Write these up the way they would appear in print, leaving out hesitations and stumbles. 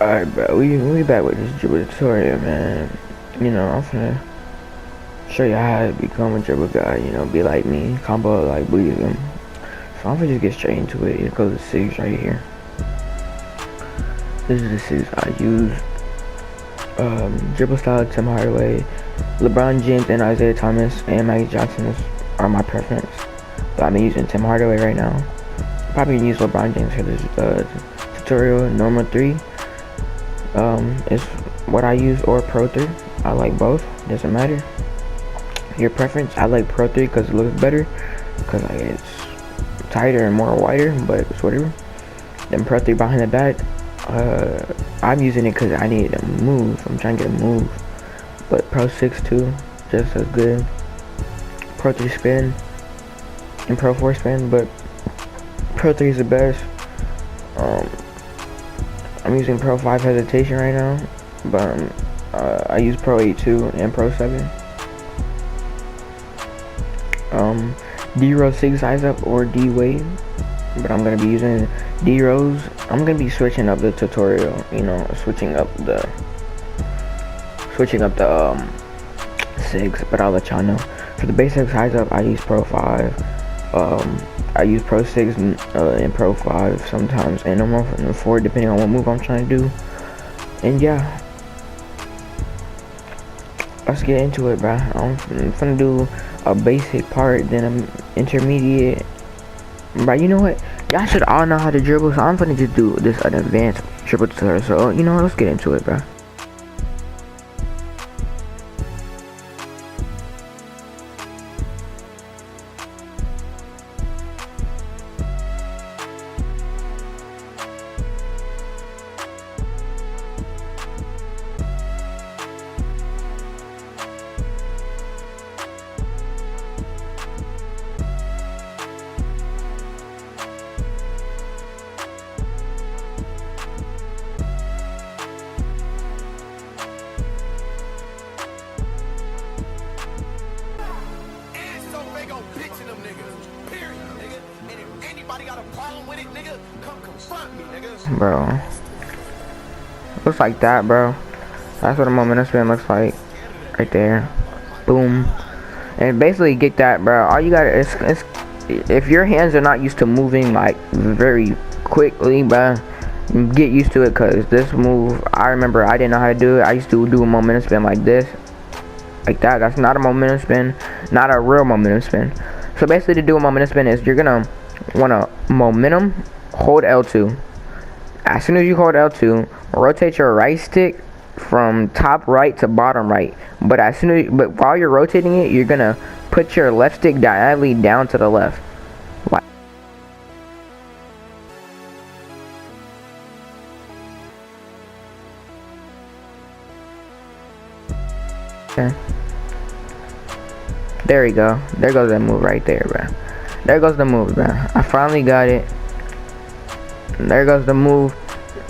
Alright, bro, we back with this dribble tutorial, man. You know, I'm finna show you how to become a dribble guy, you know, be like me, combo like bleed them. So I'm gonna just get straight into it. It goes to 6 right here. This is the 6 I use. Dribble style, Tim Hardaway, LeBron James and Isaiah Thomas and Magic Johnson are my preference. But I'm using Tim Hardaway right now. Probably gonna use LeBron James for this tutorial. Normal 3 is what I use, or Pro 3. I like both, doesn't matter. Your preference. I like Pro 3 because it looks better, because like, it's tighter and more wider, but it's whatever. Then Pro 3 behind the back. I'm using it because I need to move. I'm trying to get a move. But Pro 6 too, just as good. Pro 3 spin and Pro 4 spin, but Pro 3 is the best. I'm using Pro 5 hesitation right now, but I use Pro 8 too and Pro 7. D-Rose 6 size up or D-Wave, but I'm gonna be using D-Rose. I'm gonna be switching up the tutorial, you know, switching up the 6, but I'll let y'all know. For the basic size up, I use Pro 5. I use Pro 6 and Pro 5 sometimes, and normal 4 depending on what move I'm trying to do. And yeah, let's get into it, bro. I'm finna do a basic part, then an intermediate. But you know what? Y'all should all know how to dribble, so I'm finna just do this an advanced dribble tutorial. So you know what? Let's get into it, bro. Bro, looks like that, bro. That's what a momentum spin looks like right there. Boom. And basically get that, bro. All you gotta is if your hands are not used to moving like very quickly, bro, get used to it, because this move, I remember I didn't know how to do it. I used to do a momentum spin like this, like that. That's not a momentum spin, not a real momentum spin. So basically, to do a momentum spin is you're gonna wanna momentum, hold L2. As soon as you hold L2, rotate your right stick from top right to bottom right. But while you're rotating it, you're gonna put your left stick diagonally down to the left. Like okay. There we go. There goes that move right there, bro. There goes the move, bro. I finally got it. There goes the move.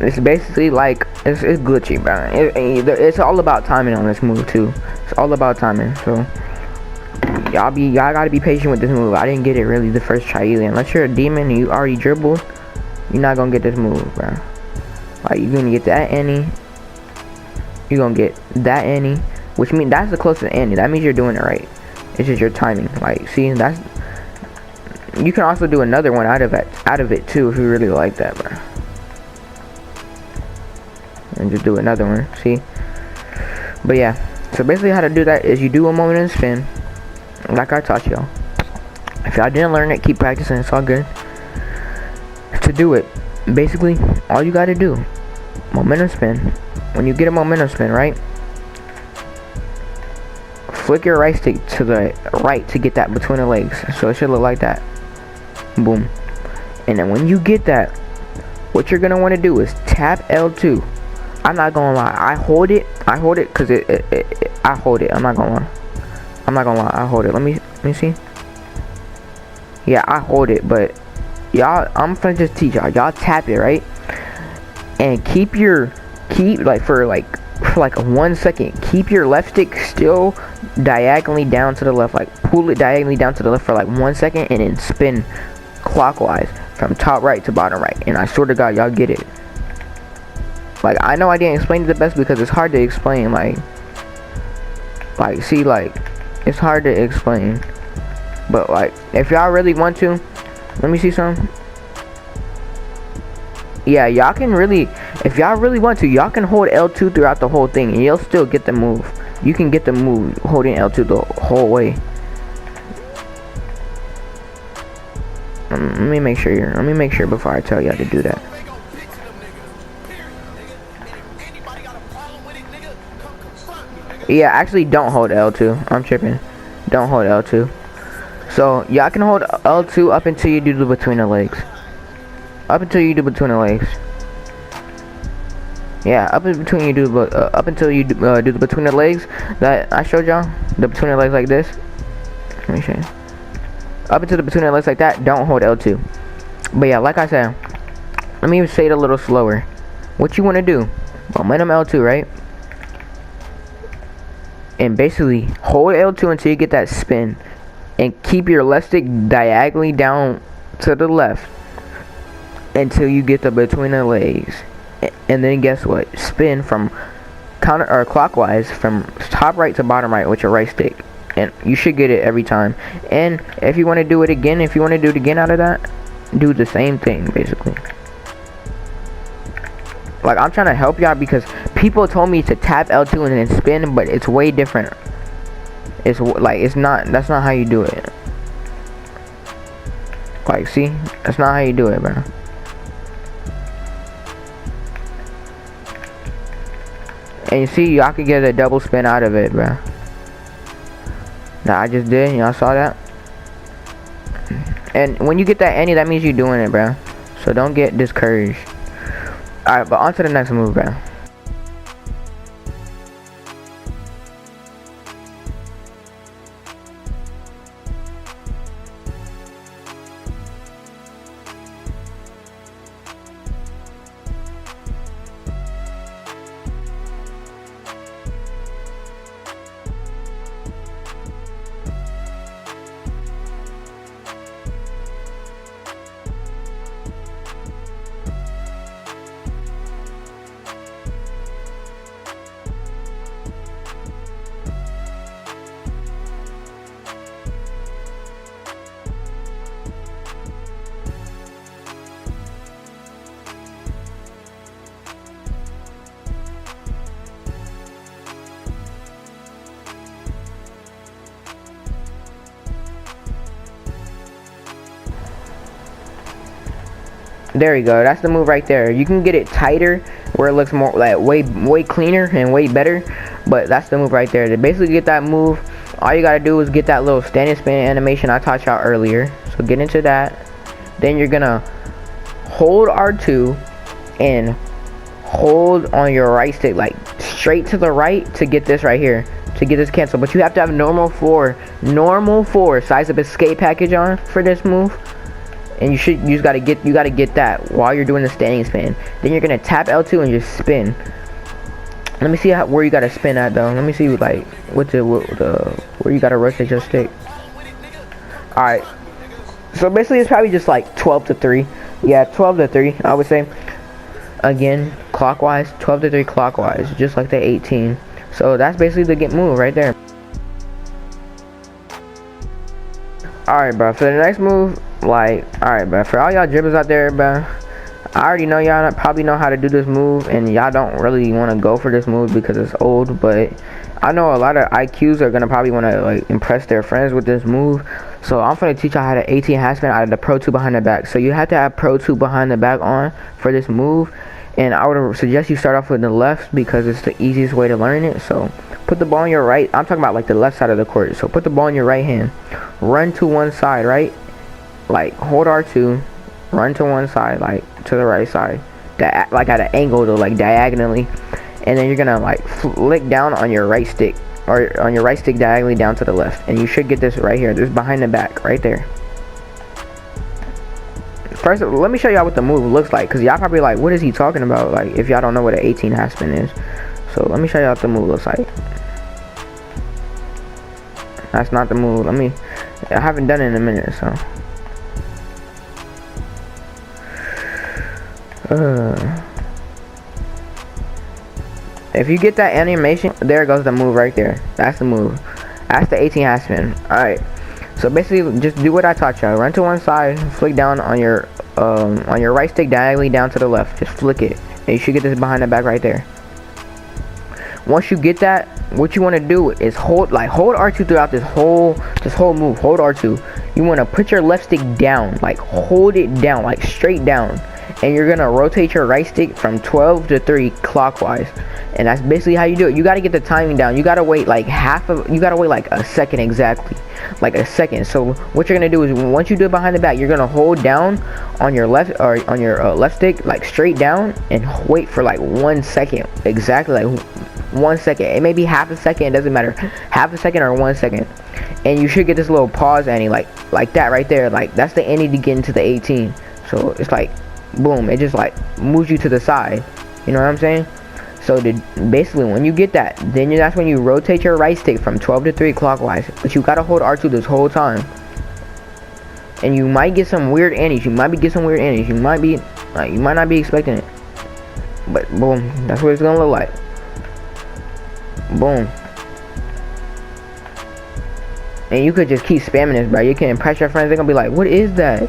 It's basically like it's glitchy, bro. It's all about timing on this move too. It's all about timing. So y'all gotta be patient with this move. I didn't get it really the first try either. Unless you're a demon and you already dribbled, you're not gonna get this move, bro. Like, you're gonna get that any. You're gonna get that any, which means that's the closest any. That means you're doing it right. It's just your timing. Like, see, that's. You can also do another one out of it too if you really like that, bro. And just do another one, see? But yeah, so basically how to do that is you do a momentum spin, like I taught y'all. If y'all didn't learn it, keep practicing, it's all good. To do it, basically, all you gotta do, momentum spin. When you get a momentum spin, right? Flick your right stick to the right to get that between the legs. So it should look like that. Boom. And then when you get that, what you're gonna want to do is tap L2. I'm not gonna lie, I hold it because I hold it. I'm not gonna lie, I hold it. Let me see. Yeah, I hold it, but y'all, I'm gonna just teach y'all tap it, right? And keep like for 1 second, keep your left stick still diagonally down to the left, like pull it diagonally down to the left for like 1 second, and then spin clockwise from top right to bottom right. And I swear to God, y'all get it. Like, I know I didn't explain it the best because it's hard to explain. Like see, like, it's hard to explain. But like, if y'all really want to, let me see some. Yeah, y'all can really, if y'all really want to, y'all can hold L2 throughout the whole thing and you'll still get the move. You can get the move holding L2 the whole way. Let me make sure before I tell y'all to do that. Yeah, actually don't hold L2. I'm tripping. Don't hold L2. So y'all can hold L2 up until you do the between the legs. Up until you do between the legs. Yeah, up until you do the between the legs that I showed y'all. The between the legs like this. Let me show you. Up until the between the legs like that, don't hold L2. But yeah, like I said, let me say it a little slower. What you want to do? Momentum L2, right? And basically hold L2 until you get that spin, and keep your left stick diagonally down to the left until you get the between the legs. And then guess what? Spin from counter or clockwise from top right to bottom right with your right stick, and you should get it every time. And if you want to do it again, if you want to do it again out of that, do the same thing basically. Like, I'm trying to help y'all because people told me to tap L2 and then spin, but it's way different. It's like, it's not, that's not how you do it. Like, see, that's not how you do it, bro. And you see, y'all could get a double spin out of it, bro. That I just did, y'all saw that. And when you get that any, that means you're doing it, bro. So don't get discouraged. Alright, but on to the next move, bro. There you go. That's the move right there. You can get it tighter where it looks more like way cleaner and way better, but that's the move right there. To basically get that move, all you gotta do is get that little standing spin animation I taught y'all earlier. So get into that. Then you're gonna hold R2 and hold on your right stick like straight to the right to get this right here, to get this cancel. But you have to have normal 4 size of escape package on for this move. And you gotta get that while you're doing the standing spin. Then you're gonna tap L2 and just spin. Let me see where you gotta spin at though. Let me see like where you gotta rotate your stick. Alright. So basically it's probably just like 12 to 3. Yeah, 12 to 3 I would say. Again, clockwise, 12 to 3 clockwise, just like the 18. So that's basically the get move right there. Alright, bro, for the next move, like, alright, bro, for all y'all dribblers out there, bro, I already know y'all probably know how to do this move, and y'all don't really want to go for this move because it's old, but I know a lot of IQs are going to probably want to, like, impress their friends with this move. So I'm going to teach y'all how to 18 half spin out of the Pro 2 behind the back. So you have to have Pro 2 behind the back on for this move, and I would suggest you start off with the left because it's the easiest way to learn it. So put the ball on your right. I'm talking about like the left side of the court. So put the ball in your right hand, run to one side, right? Like hold R2, run to one side, like to the right side, like at an angle though, like diagonally, and then you're gonna like flick down on your right stick, or on your right stick diagonally down to the left, and you should get this right here. This behind the back right there. First, let me show y'all what the move looks like, because y'all probably like, what is he talking about, like if y'all don't know what an 18 half spin is. So let me show y'all what the move looks like. That's not the move. I haven't done it in a minute, so If you get that animation, there goes the move right there. That's the move. That's the 18 half spin. Alright. So basically, just do what I taught y'all. Run to one side, flick down on your right stick diagonally down to the left. Just flick it, and you should get this behind the back right there. Once you get that, what you want to do is hold R2 throughout this whole move. Hold R2. You want to put your left stick down, like hold it down, like straight down, and you're gonna rotate your right stick from 12 to 3 clockwise. And that's basically how you do it. You gotta get the timing down. You gotta wait like like a second exactly. Like a second. So what you're gonna do is once you do it behind the back, you're gonna hold down on your left or on your left stick, like straight down, and wait for like 1 second. Exactly like 1 second. It may be half a second, it doesn't matter. Half a second or 1 second. And you should get this little pause Annie like that right there. Like that's the Annie to get into the 18. So it's like boom, it just like moves you to the side. You know what I'm saying? So basically when you get that, then that's when you rotate your right stick from 12 to 3 clockwise. But you gotta hold R2 this whole time. And you might get some weird Annies. You might not be expecting it. But boom, that's what it's gonna look like. Boom. And you could just keep spamming this, bro. You can impress your friends. They're gonna be like, what is that?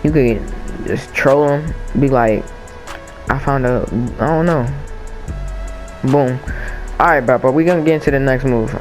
You could just troll them. Be like, I don't know. Boom. Alright, bro, but we're gonna get into the next move.